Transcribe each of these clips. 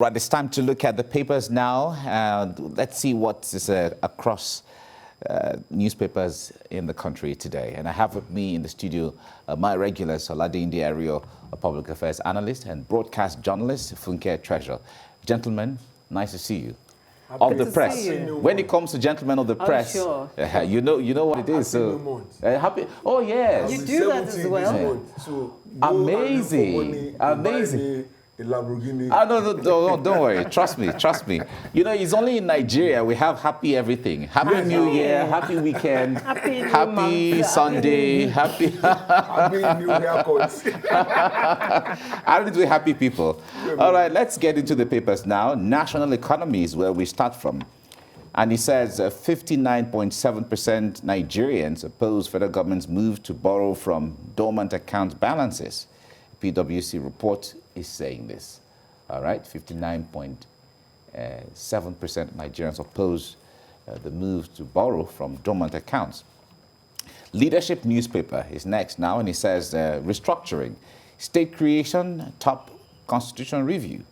Right, it's time to look at the papers now. Let's see what is across newspapers in the country today. And I have with me in the studio my regular Oladinde Ario, a public affairs analyst and broadcast journalist, Funke Treasure. Gentlemen, nice to see you. Of the press. When it comes to gentlemen of the press, sure. you know what it is. Happy. Oh yes. You do that as well. So amazing. Amazing. A Lamborghini. No, don't worry. Trust me. You know, it's only in Nigeria we have happy everything. Happy New Year, happy weekend, happy Sunday, happy New haircuts. Aren't we happy people? All right, let's get into the papers now. National economy is where we start from. And it says 59.7% Nigerians oppose federal government's move to borrow from dormant account balances. PwC report is saying this. All right, 59.7% Nigerians oppose the move to borrow from dormant accounts. Leadership newspaper is next now, and it says restructuring, state creation, top constitutional review.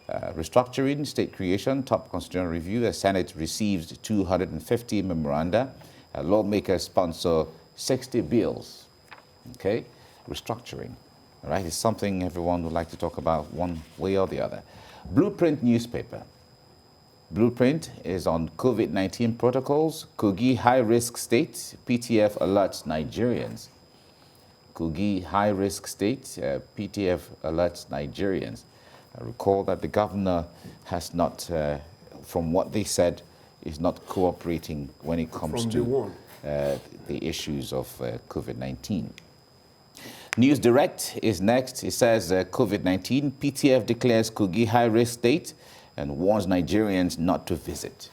Restructuring, state creation, top constitutional review. The Senate received 250 memoranda. Lawmakers sponsor 60 bills. Okay, restructuring. All right, it's something everyone would like to talk about one way or the other. Blueprint newspaper. Blueprint is on COVID-19 protocols. Kogi high-risk state, PTF alerts Nigerians. Kogi high-risk state, PTF alerts Nigerians. I recall that the governor has not, from what they said, is not cooperating when it comes to the issues of COVID-19. News Direct is next. It says COVID-19, PTF declares Kogi high-risk state and warns Nigerians not to visit.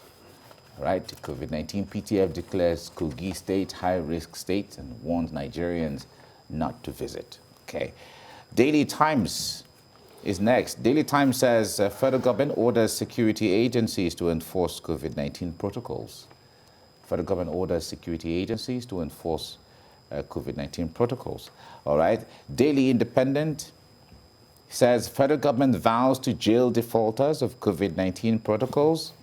All right, COVID-19, PTF declares Kogi state high-risk state and warns Nigerians not to visit. Okay. Daily Times is next. Daily Times says federal government orders security agencies to enforce COVID-19 protocols. Federal government orders security agencies to enforce COVID-19 protocols. All right. Daily Independent says federal government vows to jail defaulters of COVID-19 protocols.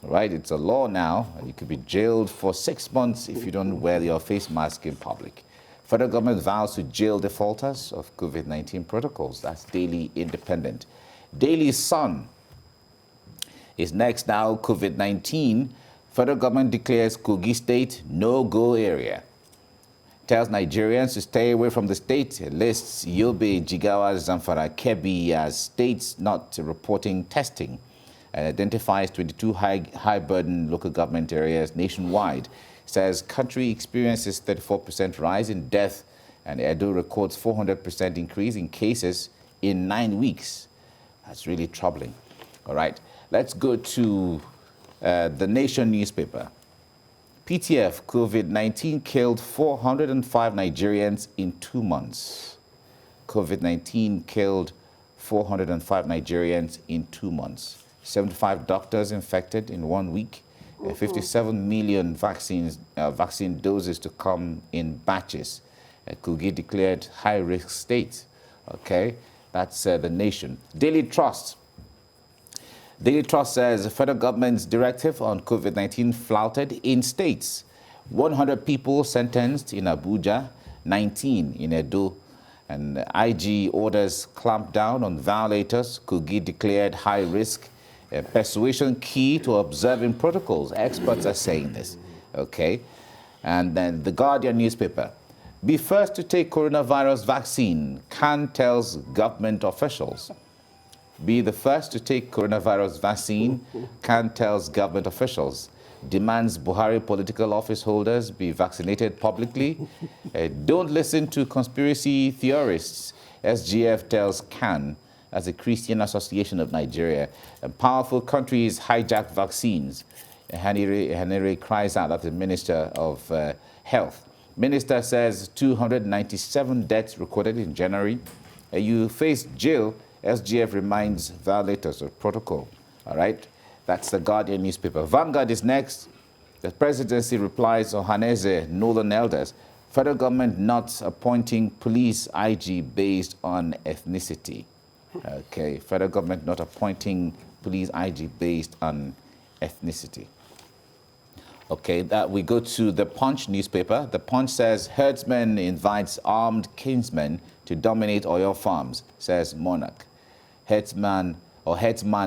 All right. It's a law now. You could be jailed for 6 months if you don't wear your face mask in public. Federal government vows to jail defaulters of COVID-19 protocols. That's Daily Independent. Daily Sun is next now. COVID-19. Federal government declares Kogi state no-go area. Tells Nigerians to stay away from the state, lists Yobe, Jigawa, Zamfara, Kebbi as states not reporting testing, and identifies 22 high-burden local government areas nationwide. Says country experiences 34% rise in death, and Edo records 400% increase in cases in 9 weeks. That's really troubling. All right, let's go to the Nation newspaper. PTF, COVID-19 killed 405 Nigerians in 2 months. COVID-19 killed 405 Nigerians in 2 months. 75 doctors infected in 1 week. 57 million vaccine doses to come in batches. Kogi declared high-risk state. Okay, that's the Nation. Daily Trust. Daily Trust says the federal government's directive on COVID-19 flouted in states. 100 people sentenced in Abuja, 19 in Edo, and IG orders clamp down on violators. Kogi declared high risk. Persuasion key to observing protocols. Experts are saying this. Okay, and then the Guardian newspaper. Be first to take coronavirus vaccine, Khan tells government officials. Be the first to take coronavirus vaccine, Khan tells government officials. Demands Buhari political office holders be vaccinated publicly. Don't listen to conspiracy theorists, SGF tells Khan as a Christian Association of Nigeria. And powerful countries hijack vaccines. Hanere cries out at the Minister of Health. Minister says 297 deaths recorded in January. You face jail. SGF reminds violators of protocol. All right, that's the Guardian newspaper. Vanguard is next. The presidency replies Ohaneze, Northern Elders. Federal government not appointing police IG based on ethnicity. Okay, federal government not appointing police IG based on ethnicity. Okay, that we go to the Punch newspaper. The Punch says herdsman invites armed kinsmen to dominate oil farms, says Monarch. Headsman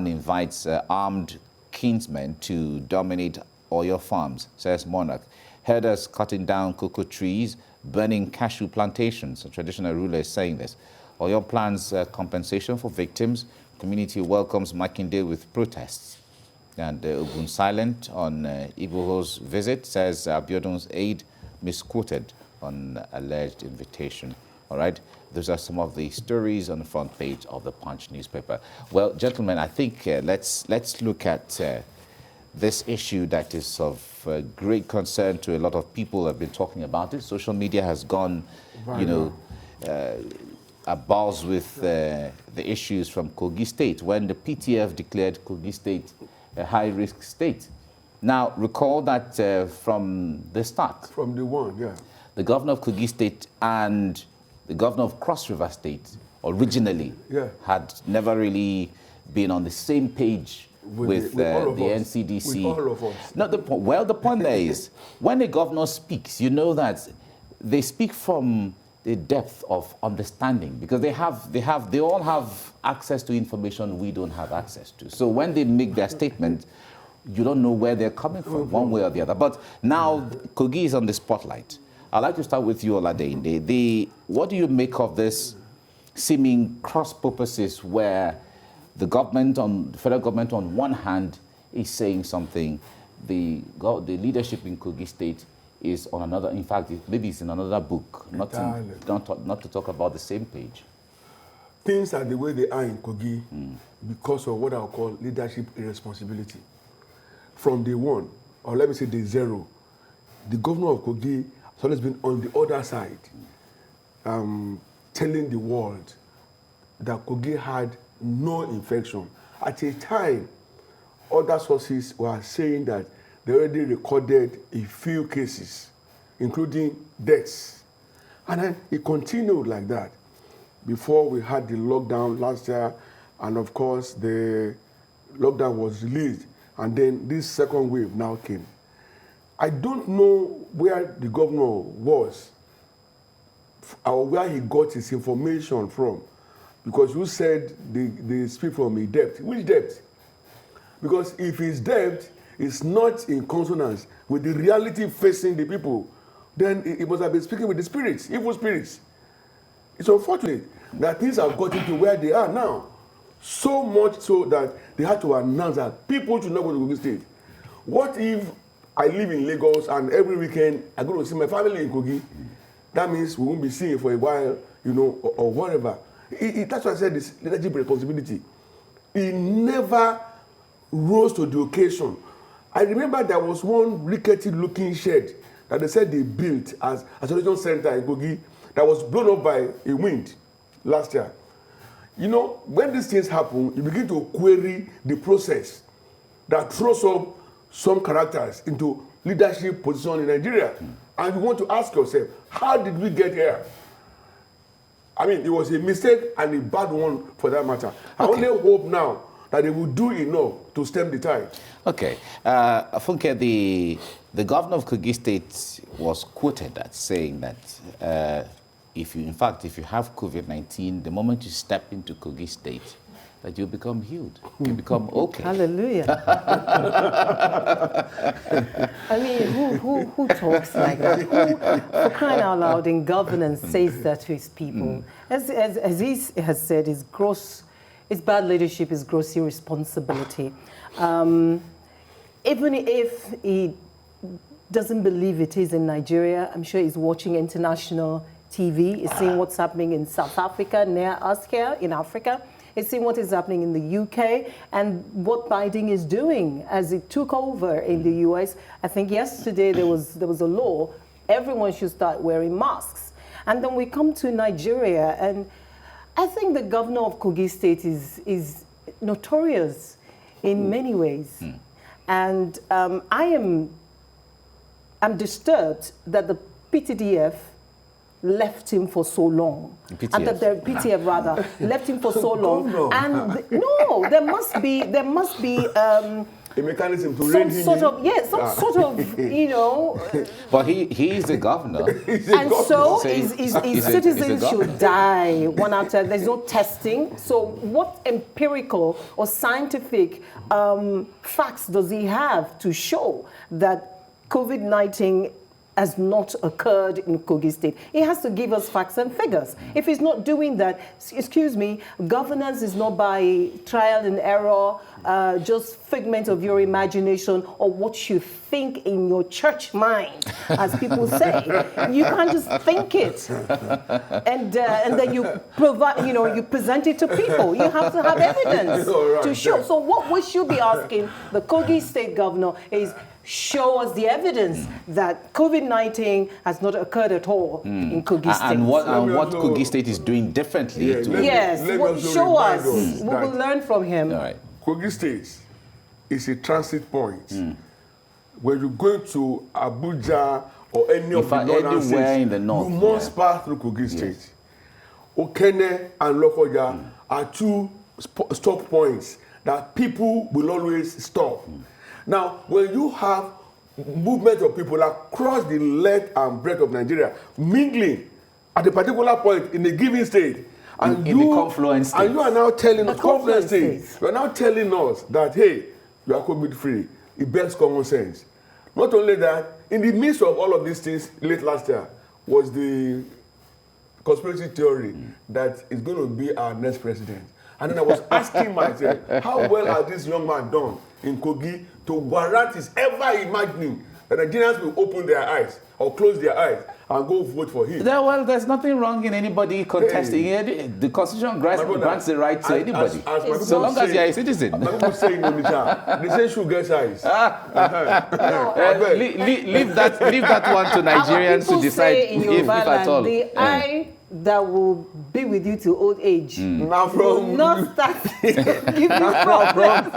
invites armed kinsmen to dominate oil farms, says Monarch. Herders cutting down cocoa trees, burning cashew plantations. A traditional ruler is saying this. Oil plans compensation for victims. Community welcomes Makinde with protests. And Ogun silent on Igboho's visit, says Abiodun's aide misquoted on alleged invitation. All right, those are some of the stories on the front page of the Punch newspaper. Well, gentlemen, I think let's look at this issue that is of great concern to a lot of people who have been talking about it. Social media has gone, abuzz with the issues from Kogi State when the PTF declared Kogi State a high-risk state. Now, recall that from the start, From the one, yeah. the governor of Kogi State and the governor of Cross River State originally had never really been on the same page with the NCDC. With all of us. Not the point. Well, the point there is, when a governor speaks, you know that they speak from the depth of understanding because they all have access to information we don't have access to. So when they make their statement, you don't know where they're coming from, one way or the other. But now Kogi is on the spotlight. I'd like to start with you, Olade. What do you make of this seeming cross purposes where the federal government on one hand is saying something, the leadership in Kogi State is on another, in fact, maybe it's in another book, not to talk about the same page. Things are the way they are in Kogi because of what I'll call leadership irresponsibility. From day one, or let me say day zero, the governor of Kogi has always been on the other side, telling the world that Kogi had no infection. At a time, other sources were saying that they already recorded a few cases, including deaths. And then it continued like that before we had the lockdown last year, and of course the lockdown was released, and then this second wave now came. I don't know where the governor was or where he got his information from, because you said they speak from a depth. Which depth? Because if his depth is not in consonance with the reality facing the people, then it must have been speaking with the spirits, evil spirits. It's unfortunate that things have gotten to where they are now. So much so that they had to announce that people should not go to Kogi State. What if I live in Lagos and every weekend I go to see my family in Kogi? That means we won't be seeing for a while, or whatever. That's why I said this leadership responsibility. He never rose to the occasion. I remember there was one rickety-looking shed that they said they built as a solution center in Kogi that was blown up by a wind last year. When these things happen, you begin to query the process that throws up some characters into leadership position in Nigeria. And you want to ask yourself, how did we get here? I mean, it was a mistake and a bad one for that matter. I only hope now that they will do enough to stem the tide. Okay. Funke, the governor of Kogi State was quoted as saying that if you have COVID-19, the moment you step into Kogi State, that you become healed. You become okay. Hallelujah. I mean, who talks like that? Who, for crying out loud, in governance says that to his people? As he has said, it's bad leadership, is gross irresponsibility. Even if he doesn't believe it is in Nigeria, I'm sure he's watching international TV, he's seeing what's happening in South Africa, near us here in Africa. He's seeing what is happening in the UK and what Biden is doing as he took over in the US. I think yesterday there was a law, everyone should start wearing masks. And then we come to Nigeria, and I think the governor of Kogi State is notorious in many ways. And I'm disturbed that the PTDF left him for so long. PTF. And that the PTF rather left him for so long. And no, there must be a mechanism to rein him sort in. of sort of But he is the governor. and so Saying- his a citizens governor. should die one after. There's no testing. So what empirical or scientific facts does he have to show that COVID-19 has not occurred in Kogi State? He has to give us facts and figures. If he's not doing that, excuse me, governance is not by trial and error, just figment of your imagination or what you think in your church mind, as people say. You can't just think it and then you provide, you present it to people. You have to have evidence to show. So what we should be asking the Kogi State governor is, show us the evidence that COVID-19 has not occurred at all in Kogi State. And what Kogi State is doing differently. Show us. We will learn from him. All right. Kogi State is a transit point. When you go to Abuja or any of the northern states, anywhere in the north, you must pass through Kogi State. Okene and Lokoja are two stop points that people will always stop. Now, when you have movement of people across the length and breadth of Nigeria mingling at a particular point in a given state, and in the confluence and you are now telling us, confluence states, you are now telling us that, hey, you are COVID free. It bears common sense. Not only that, in the midst of all of these things, late last year was the conspiracy theory that is going to be our next president. And then I was asking myself, how well has this young man done in Kogi to warrant his ever imagining that Nigerians will open their eyes or close their eyes and go vote for him? Well, there's nothing wrong in anybody contesting. The Constitution grants the right to anybody. So long as you are a citizen. My people say in Onitsha, they say shoe gets eyes. Leave that one to Nigerians to decide if at all. The eye that will be with you to old age. Now from Not start give you problems.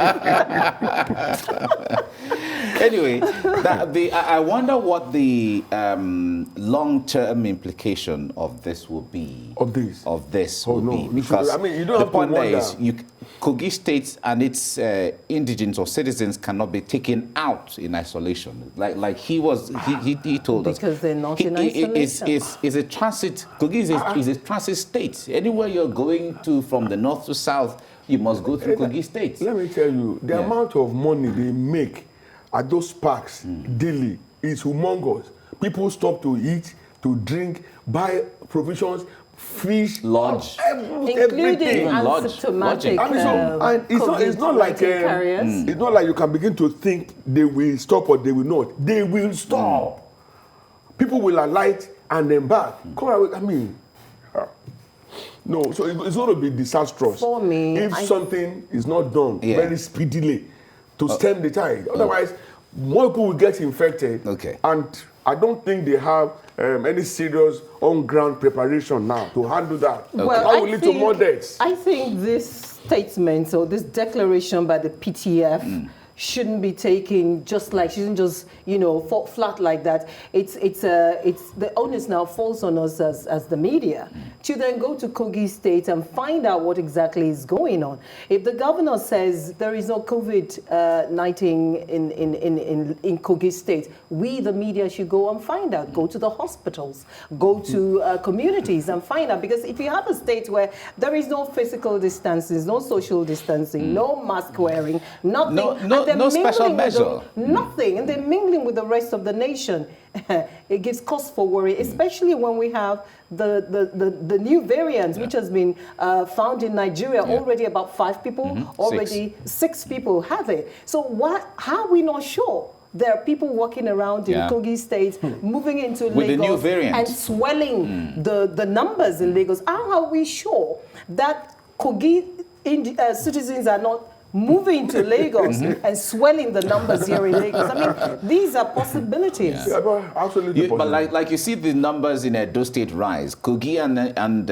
Anyway, I wonder what the long-term implication of this will be. Of this will be, because I mean, you don't have the point to there wonder. is, Kogi State and its indigents or citizens cannot be taken out in isolation, like he told us. Because they're not in isolation. Is a transit. Kogi is a transit state. Anywhere you're going to from the north to south, you must go through Kogi State. Let me tell you, the amount of money they make at those parks daily is humongous. People stop to eat, to drink, buy provisions, fish, lodge, including asymptomatic it's not like carriers. It's not like you can begin to think they will stop or they will not. They will stop. People will alight and embark. No, so it's going to be disastrous. For me, if something is not done very speedily to stem the tide. Otherwise, more people will get infected. Okay. And I don't think they have any serious on-ground preparation now to handle that. Well, that will lead to more deaths. I think this statement or this declaration by the PTF shouldn't be taken shouldn't just fall flat like that. It's the onus now falls on us as the media to then go to Kogi State and find out what exactly is going on. If the governor says there is no COVID-19 in Kogi State, we the media should go and find out. Go to the hospitals, go to communities and find out. Because if you have a state where there is no physical distancing, no social distancing, no mask wearing, nothing. No special measure. Nothing. And they're mingling with the rest of the nation. It gives cause for worry, especially when we have the new variants, which has been found in Nigeria. Already about 5 people, already 6 people have it. So how are we not sure? There are people walking around in Kogi State, moving into with Lagos the new variant and swelling the numbers in Lagos. How are we sure that Kogi citizens are not moving to Lagos and swelling the numbers here in Lagos? I mean, these are possibilities. Yeah, but absolutely but like you see the numbers in Edo State rise. Kogi and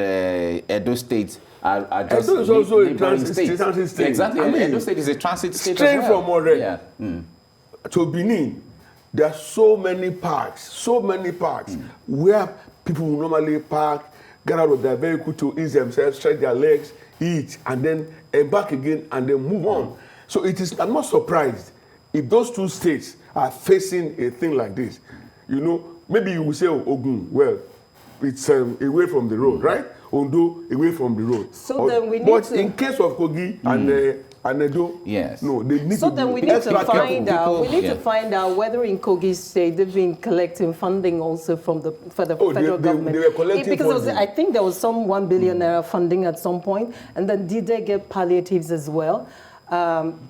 Edo State are just Edo is also a transit state. Exactly. I mean, Edo State is a transit state straight as well. from Ore to Benin, there are so many parks where people will normally park, get out of their vehicle to ease themselves, stretch their legs, eat, and then embark again and then move on. So I'm not surprised if those two states are facing a thing like this. You know, maybe you will say, oh, Ogun, well, it's away from the road, right? Ondo, away from the road. So then we need to... in case of Kogi and Edo, yes. No, they need so to then we need to find out. We need to find out whether in Kogi State they've been collecting funding also from the federal government. They were collecting because funding. I think there was some 1 billion naira funding at some point, and then did they get palliatives as well?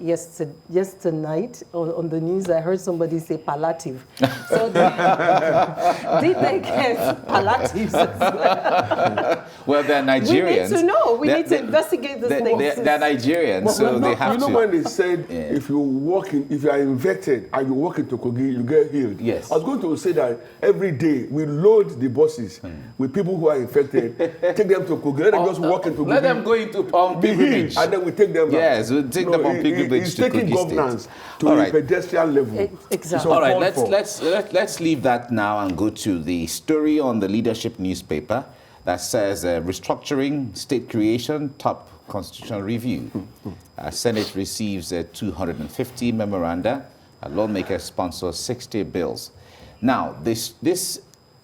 Yesterday night on the news, I heard somebody say palliative. So did they get palliatives as well? Well, they're Nigerians. We need to know. We need to investigate this thing. They're Nigerians, so they have to. You know when they said if you are infected and you walk into Kogi, you get healed. Yes. I was going to say that every day we load the buses with people who are infected, take them to Kogi, let them just walk into Kogi. Let them go into pilgrimage. And then we take them back. Yes, we'll take them on pilgrimage it's to taking Kogi governance State. to a pedestrian level. Exactly. All right, let's leave that now and go to the story on the Leadership newspaper that says restructuring, state creation, top constitutional review. Senate receives 250 memoranda. Lawmakers sponsor 60 bills. Now, this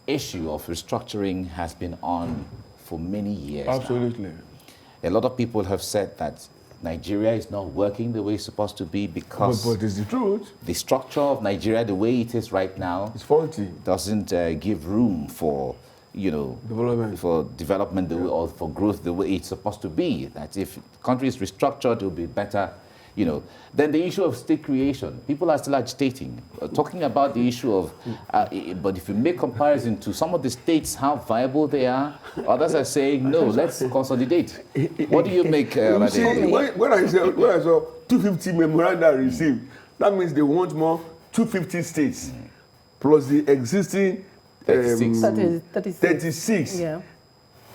issue of restructuring has been on for many years. Absolutely. Now. A lot of people have said that Nigeria is not working the way it's supposed to be because but it's the truth. The structure of Nigeria, the way it is right now, it's faulty. Doesn't give room for, development or for growth the way it's supposed to be. That if the country is restructured, it will be better. Then the issue of state creation, people are still agitating, talking about the issue of, but if you make comparison to some of the states, how viable they are, others are saying, no, let's consolidate. What do you make, when I saw 250 memoranda received, that means they want more 250 states, plus the existing 36. Yeah.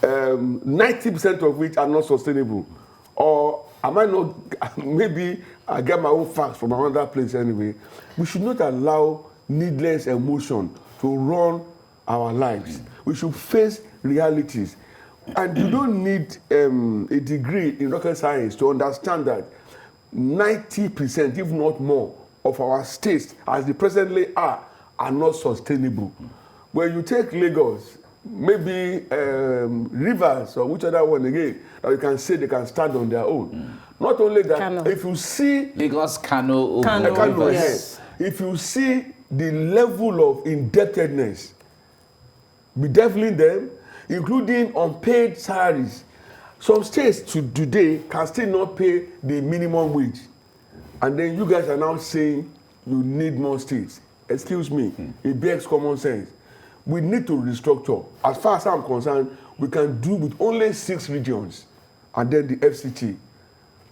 90% of which are not sustainable. Or am I not, maybe I get my own facts from another place anyway. We should not allow needless emotion to run our lives. We should face realities. And you don't need a degree in rocket science to understand that 90%, if not more, of our states, as they presently are not sustainable. When you take Lagos, maybe Rivers or which other one again, that you can say they can stand on their own. Not only that, Kano. if you see Lagos, Kano, yes. If you see the level of indebtedness bedeviling them, including unpaid salaries, some states today can still not pay the minimum wage. And then you guys are now saying you need more states. Excuse me, it begs common sense. We need to restructure. As far as I'm concerned, we can do with only 6 regions and then the FCT.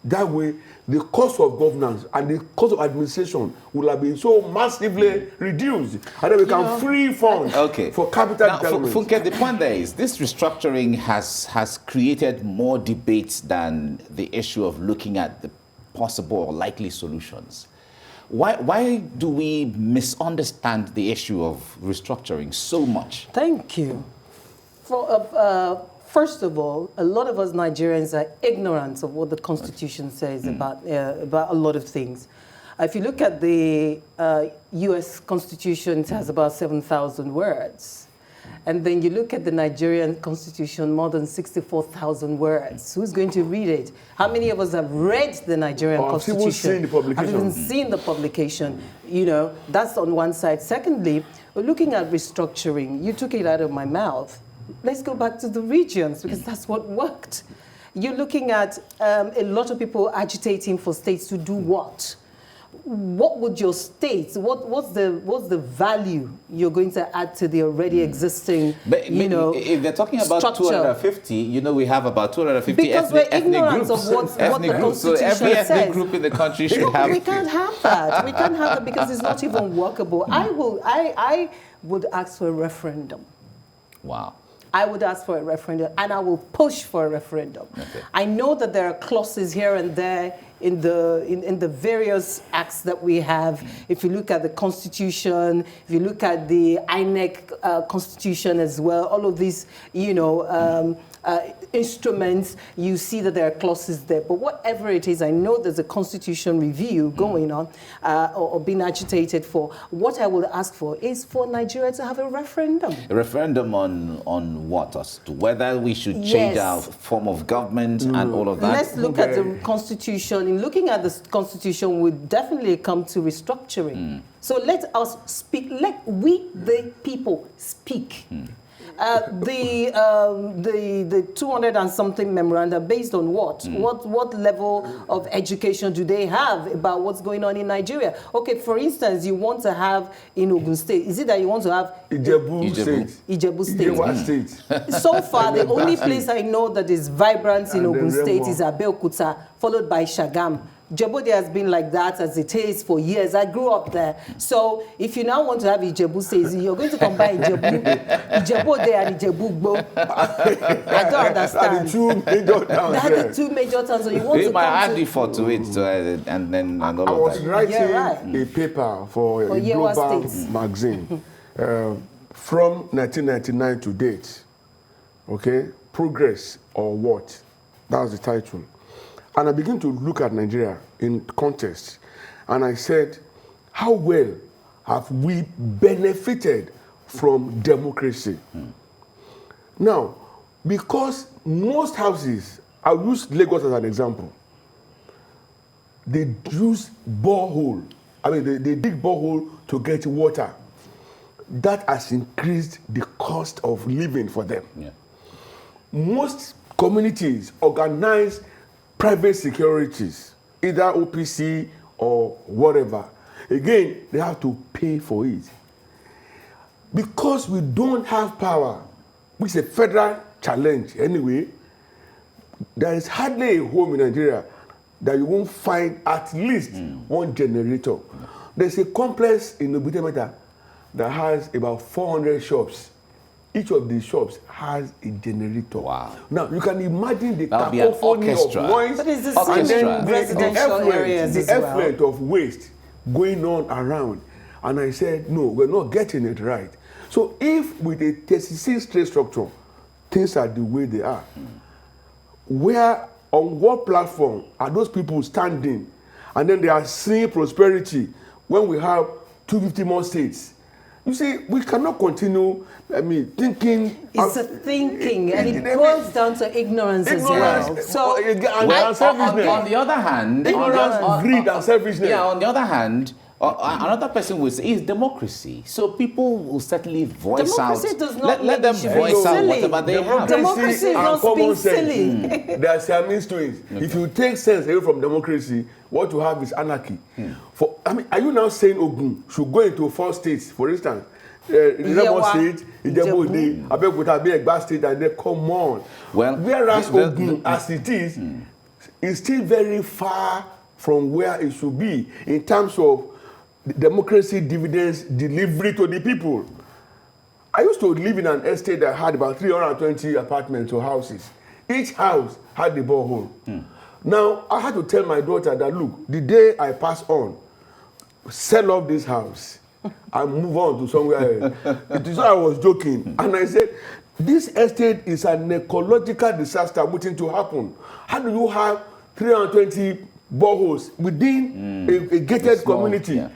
That way, the cost of governance and the cost of administration will have been so massively reduced. And then we can free funds for capital development. Funke, the point there is this restructuring has created more debates than the issue of looking at the possible or likely solutions. Why do we misunderstand the issue of restructuring so much? Thank you. First of all, a lot of us Nigerians are ignorant of what the Constitution says about a lot of things. If you look at the U.S. Constitution, it has about 7,000 words. And then you look at the Nigerian Constitution, more than 64,000 words. Who's going to read it? How many of us have read the Nigerian Constitution? I've seen the publication. I've even seen the publication. That's on one side. Secondly, we're looking at restructuring. You took it out of my mouth. Let's go back to the regions, because that's what worked. You're looking at a lot of people agitating for states to do what? What would your states, what's the value you're going to add to the already existing, if they're talking about structure. 250, we have about 250 because ethnic ignorant groups. of what the Constitution So every ethnic says. group in the country should have... We can't have that. We can't have that because it's not even workable. I would ask for a referendum. Wow. I would ask for a referendum, and I will push for a referendum. Okay. I know that there are clauses here and there in the various acts that we have. If you look at the Constitution, if you look at the INEC Constitution as well, all of these, instruments, you see that there are clauses there. But whatever it is, I know there's a constitution review going on or being agitated for. What I would ask for is for Nigeria to have a referendum. A referendum on what? As to whether we should change our form of government and all of that? Let's look at the constitution. In looking at the constitution, we definitely come to restructuring. So let us speak. Let we, the people, speak. The 200 and something memoranda, based on what? What level of education do they have about what's going on in Nigeria? Okay, for instance, you want to have in Ogun State, is it that you want to have Ijebu State? Ijebu State. State. So far, the only place I know that is vibrant in Ogun State is Abeokuta, followed by Shagam. Djibouti has been like that as it is for years. I grew up there. So if you now want to have Ijebu State, you're going to combine Ijebu there and Ijebu. I don't understand. The two major towns. They had the two major towns. So you want to might come add effort to it, and then and all I of was that. writing a paper for a global magazine from 1999 to date. Okay, progress or what? That was the title. And I began to look at Nigeria in context. And I said, how well have we benefited from democracy? Now, because most houses, I'll use Lagos as an example, they use borehole. I mean, they dig borehole to get water. That has increased the cost of living for them. Yeah. Most communities organize private securities, either OPC or whatever. Again, they have to pay for it. Because we don't have power, which is a federal challenge anyway, there is hardly a home in Nigeria that you won't find at least one generator. There's a complex in Obutemeta that has about 400 shops. Each of these shops has a generator. Wow. Now, you can imagine the That would be an cacophony of orchestra. noise But it's the Orchestra. same and in then residential areas the as well. effluent of waste going on around. And I said, no, we're not getting it right. So if with a 36 state structure, things are the way they are, where on what platform are those people standing? And then they are seeing prosperity when we have 250 more states. You see, we cannot continue, thinking. It's a thinking, and it boils down to ignorance as well. So, and On selfishness. the other hand, Ignorance, greed, and selfishness. Yeah, on the other hand, another person will say it's democracy. So people will certainly voice democracy out. does not Let them make you voice out silly. whatever they have. Democracy is not being silly. There are some means to it. Okay. If you take sense away from democracy, what you have is anarchy. Are you now saying Ogun should go into 4 states, for instance? Remo State, Ijebu, Abeokuta, Egba State, and they come on. Well, whereas Ogun, as it is still very far from where it should be in terms of democracy dividends delivery to the people. I used to live in an estate that had about 320 apartments or houses. Each house had the borehole. Now, I had to tell my daughter that, look, the day I pass on, sell off this house and move on to somewhere else. It is why I was joking. And I said, this estate is an ecological disaster waiting to happen. How do you have 320 boreholes within a gated community? Yeah.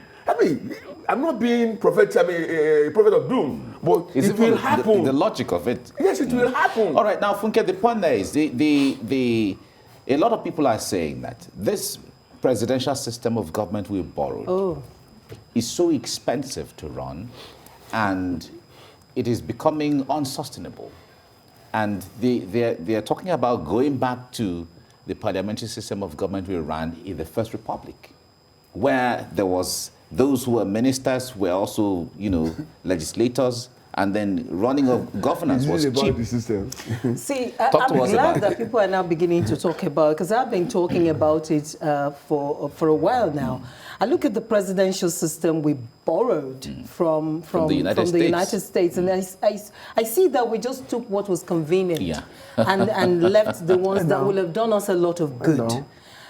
I'm not being a prophet of doom, but it will happen. The logic of it. Yes, it will happen. All right, now, Funke, the point there is, a lot of people are saying that this presidential system of government we borrowed is so expensive to run, and it is becoming unsustainable. And they are talking about going back to the parliamentary system of government we ran in the First Republic, where there was those who were ministers were also, legislators, and then running of governance was This is cheap. about the system. See, Talk to I'm us glad about that people are now beginning to talk about it, because I've been talking about it for a while now. I look at the presidential system we borrowed from the United States. And I see that we just took what was convenient Yeah. and left the ones that will have done us a lot of good.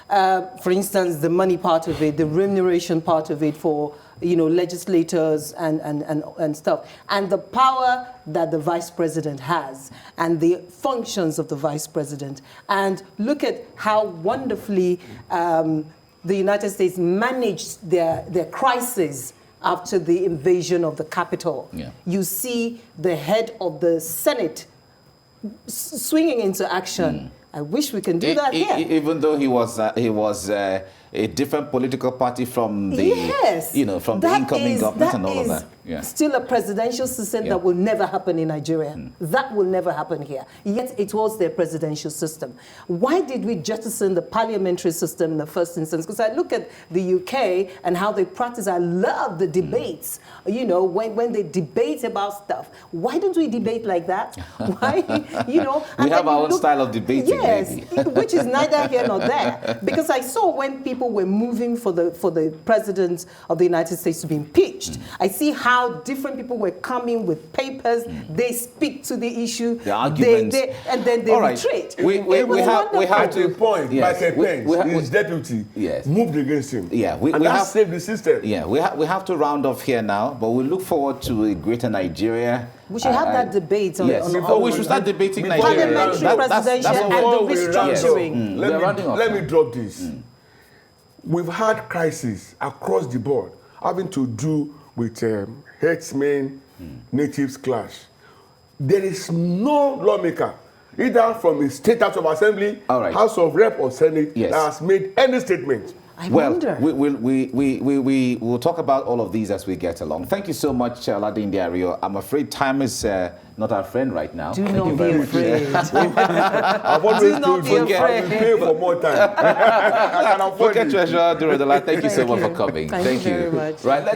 For instance, the money part of it, the remuneration part of it for legislators and stuff, and the power that the vice president has, and the functions of the vice president. And look at how wonderfully the United States managed their crisis after the invasion of the Capitol. Yeah. You see the head of the Senate swinging into action. I wish we can do that here. Even though he was a different political party from the from the incoming government and all of that. Yeah. Still a presidential system that will never happen in Nigeria. That will never happen here. Yet it was their presidential system. Why did we jettison the parliamentary system in the first instance? Because I look at the UK and how they practice. I love the debates. When they debate about stuff. Why don't we debate like that? Why? We have our own style of debating. Yes, maybe. which is neither here nor there. Because I saw when people were moving for the president of the United States to be impeached, I see how different people were coming with papers. They speak to the issue, the arguments, and then they retreat. We have to a point. Yes. Michael Pence, his deputy, moved against him. Yeah, and that saved the system. Yeah, we have to round off here now, but we look forward to a greater Nigeria. We should have that debate on, yes. We should start debating Nigeria. Parliamentary, presidential, and the restructuring. Let me drop this. We've had crises across the board having to do with herdsmen, natives clash. There is no lawmaker, either from a state House of Assembly, House of Rep or Senate, that has made any statement. I wonder. We will talk about all of these as we get along. Thank you so much, Ladin Diario. I'm afraid time is not our friend right now. Do not be afraid. I've always told you I will pay for more time. I can afford Treasurer Durodola, thank you so much for coming. Thank you very much. Right, let's